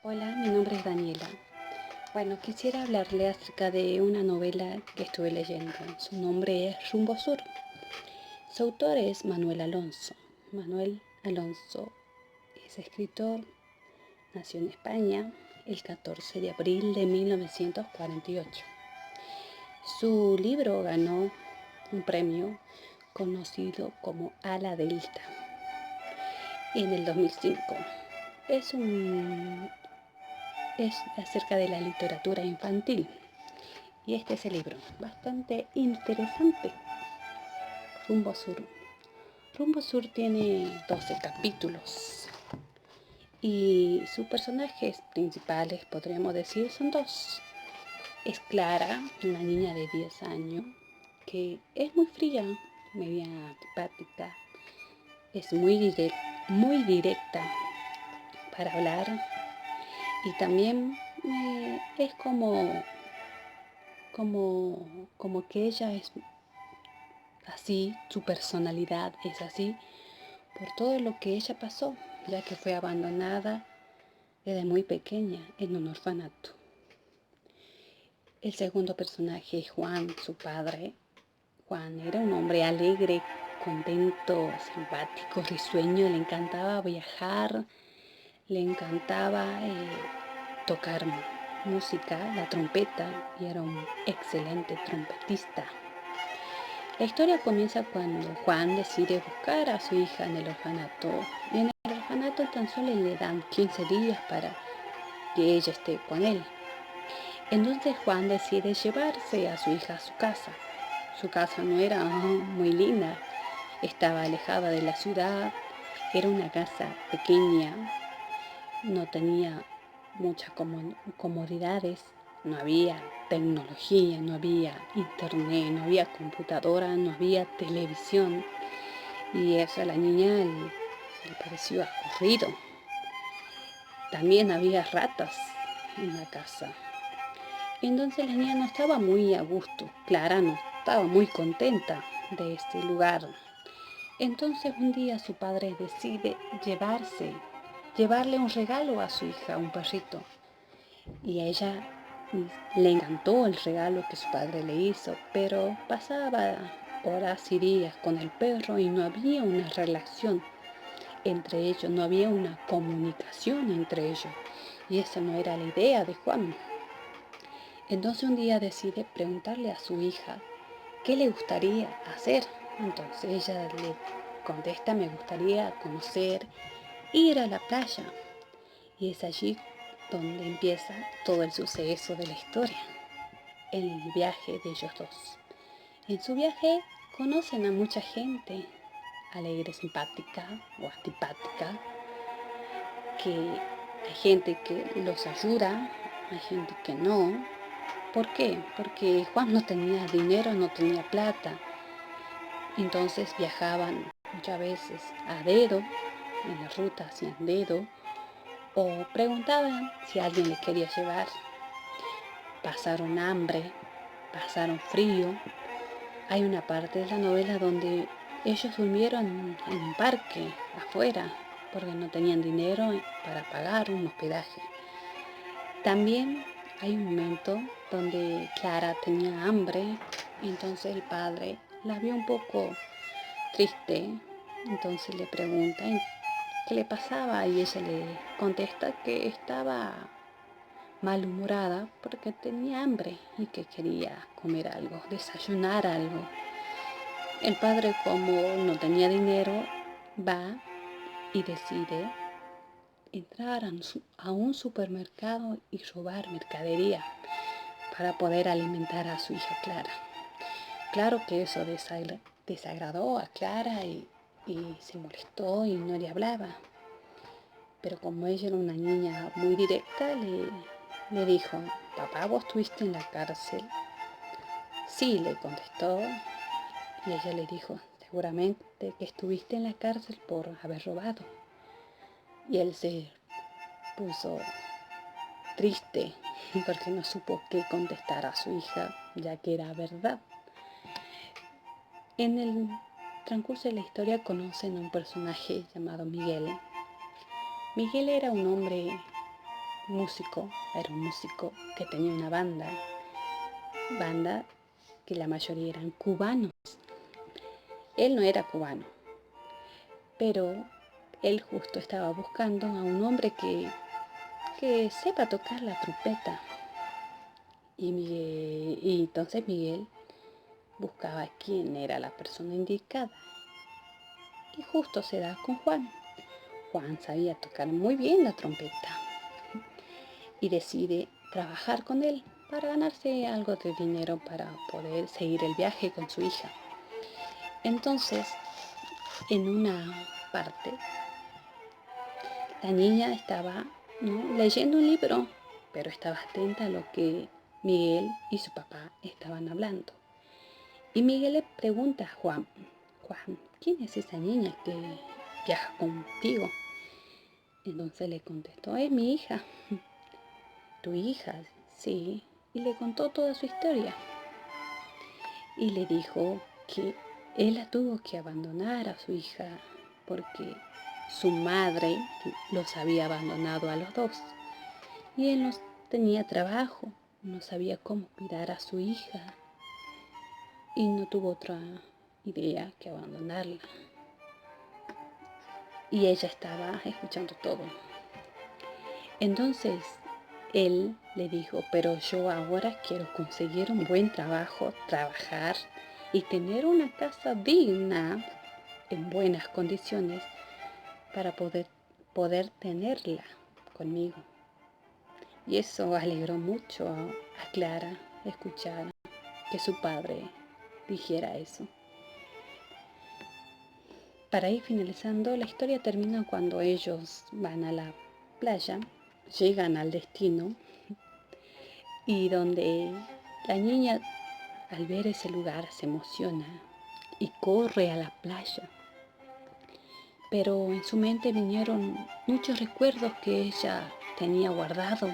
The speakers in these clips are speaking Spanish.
Hola, mi nombre es Daniela. Bueno, quisiera hablarle acerca de una novela que estuve leyendo. Su nombre es Rumbo Sur. Su autor es Manuel Alonso. Manuel Alonso es escritor, nació en España el 14 de abril de 1948. Su libro ganó un premio conocido como Ala Delta en el 2005. Es acerca de la literatura infantil. Y este es el libro, bastante interesante, Rumbo Sur. Rumbo Sur tiene 12 capítulos y sus personajes principales, podríamos decir, son dos. Es Clara, una niña de 10 años, que es muy fría, media antipática, es muy directa para hablar y también es como que ella es así, su personalidad es así por todo lo que ella pasó, ya que fue abandonada desde muy pequeña en un orfanato. El segundo personaje es Juan, su padre. Juan era un hombre alegre, contento, simpático, risueño, le encantaba viajar, le encantaba tocar música, la trompeta, y era un excelente trompetista. La historia comienza cuando Juan decide buscar a su hija en el orfanato. Y en el orfanato tan solo le dan 15 días para que ella esté con él. Entonces Juan decide llevarse a su hija a su casa. Su casa no era muy linda, estaba alejada de la ciudad, era una casa pequeña, no tenía muchas comodidades, no había tecnología, no había internet, no había computadora, no había televisión. Y eso a la niña le pareció aburrido. También había ratas en la casa. Entonces la niña no estaba muy a gusto. Clara no estaba muy contenta de este lugar. Entonces un día su padre decide llevarle un regalo a su hija, un perrito. Y a ella le encantó el regalo que su padre le hizo, pero pasaba horas y días con el perro y no había una relación entre ellos, no había una comunicación entre ellos. Y esa no era la idea de Juan. Entonces un día decide preguntarle a su hija qué le gustaría hacer. Entonces ella le contesta: me gustaría conocer, ir a la playa. Y es allí donde empieza todo el suceso de la historia, el viaje de ellos dos. En su viaje conocen a mucha gente, alegre, simpática o antipática, que hay gente que los ayuda, hay gente que no. ¿Por qué? Porque Juan no tenía dinero, no tenía plata. Entonces viajaban muchas veces a dedo, en la ruta hacían dedo, o preguntaban si alguien les quería llevar. Pasaron hambre, pasaron frío. Hay una parte de la novela donde ellos durmieron en un parque afuera porque no tenían dinero para pagar un hospedaje. También hay un momento donde Clara tenía hambre, entonces el padre la vio un poco triste, entonces le pregunta qué le pasaba y ella le contesta que estaba malhumorada porque tenía hambre y que quería comer algo, desayunar algo. El padre, como no tenía dinero, va y decide entrar a un supermercado y robar mercadería para poder alimentar a su hija Clara. Claro que eso desagradó a Clara y se molestó y no le hablaba. Pero como ella era una niña muy directa, le dijo: papá, ¿vos estuviste en la cárcel? Sí, le contestó, y ella le dijo: seguramente que estuviste en la cárcel por haber robado. Y él se puso triste porque no supo qué contestar a su hija, ya que era verdad. En el transcurso de la historia conocen a un personaje llamado Miguel. Miguel era un hombre músico, era un músico que tenía una banda que la mayoría eran cubanos. Él no era cubano, pero él justo estaba buscando a un hombre que sepa tocar la trompeta. Y entonces Miguel buscaba quién era la persona indicada. Y justo se da con Juan. Juan sabía tocar muy bien la trompeta y decide trabajar con él para ganarse algo de dinero para poder seguir el viaje con su hija. Entonces, en una parte, la niña estaba, ¿no?, leyendo un libro, pero estaba atenta a lo que Miguel y su papá estaban hablando. Y Miguel le pregunta a Juan, Juan, ¿quién es esa niña que viaja contigo? Entonces le contestó, es mi hija. ¿Tu hija? Sí. Y le contó toda su historia. Y le dijo que él la tuvo que abandonar a su hija porque su madre los había abandonado a los dos. Y él no tenía trabajo, no sabía cómo cuidar a su hija y no tuvo otra idea que abandonarla. Y ella estaba escuchando todo. Entonces él le dijo, pero yo ahora quiero conseguir un buen trabajo, trabajar y tener una casa digna, en buenas condiciones, para poder tenerla conmigo. Y eso alegró mucho a Clara escuchar que su padre dijera eso. Para ir finalizando, la historia termina cuando ellos van a la playa, llegan al destino y donde la niña al ver ese lugar se emociona y corre a la playa. Pero en su mente vinieron muchos recuerdos que ella tenía guardado,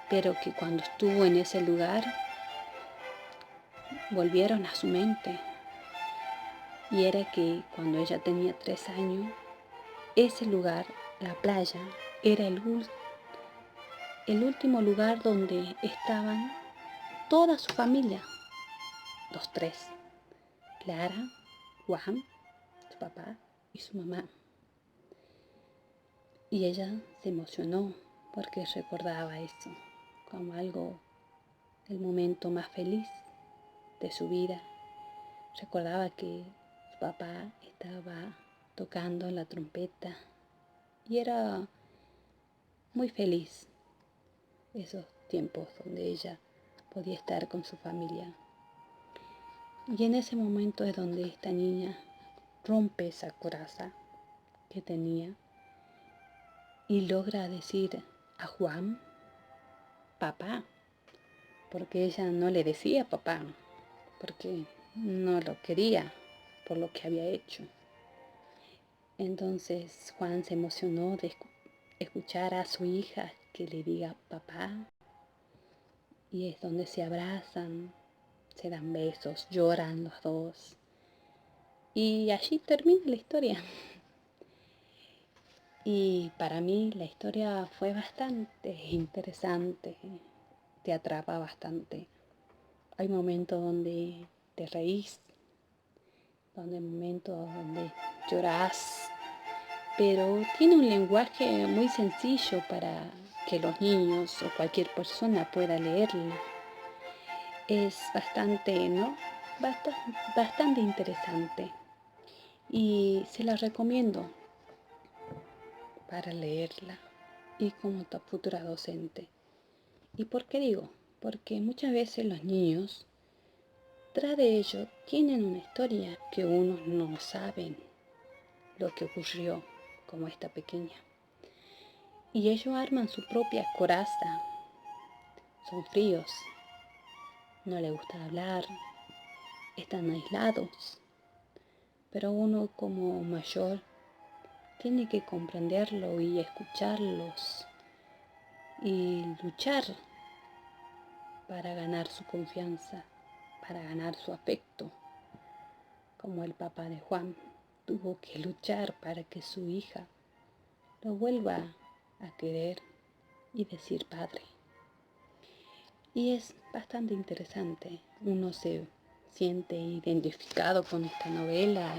pero que cuando estuvo en ese lugar volvieron a su mente. Y era que cuando ella tenía 3 años, ese lugar, la playa, era el último lugar donde estaban toda su familia, los tres, Clara, Juan, su papá y su mamá. Y ella se emocionó porque recordaba eso como algo, el momento más feliz de su vida. Recordaba que su papá estaba tocando la trompeta y era muy feliz esos tiempos donde ella podía estar con su familia. Y en ese momento es donde esta niña rompe esa coraza que tenía y logra decir a Juan, papá, porque ella no le decía papá, porque no lo quería por lo que había hecho. Entonces Juan se emocionó de escuchar a su hija que le diga papá, y es donde se abrazan, se dan besos, lloran los dos. Y allí termina la historia. Y para mí la historia fue bastante interesante, te atrapa bastante. Hay momentos donde te reís, donde hay momentos donde llorás, pero tiene un lenguaje muy sencillo para que los niños o cualquier persona pueda leerla. Es bastante, ¿no? Bastante interesante y se la recomiendo para leerla y como tu futura docente. ¿Y por qué digo? Porque muchas veces los niños, tras de ellos, tienen una historia que unos no saben lo que ocurrió, como esta pequeña. Y ellos arman su propia coraza, son fríos, no les gusta hablar, están aislados, pero uno como mayor tiene que comprenderlo y escucharlos y luchar para ganar su confianza, para ganar su afecto, como el papá de Juan tuvo que luchar para que su hija lo vuelva a querer y decir padre. Y es bastante interesante. Uno se siente identificado con esta novela.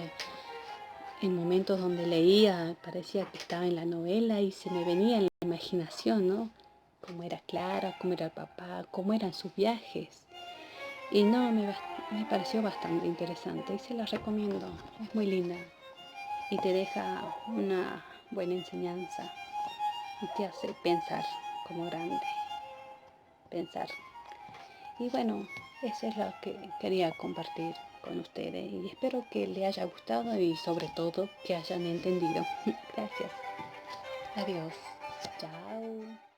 En momentos donde leía parecía que estaba en la novela y se me venía en la imaginación, ¿no? Cómo era Clara, cómo era el papá, cómo eran sus viajes. Y no, me pareció bastante interesante y se la recomiendo. Es muy linda y te deja una buena enseñanza y te hace pensar como grande, pensar. Y bueno, eso es lo que quería compartir con ustedes y espero que les haya gustado y sobre todo que hayan entendido. Gracias. Adiós. Chao.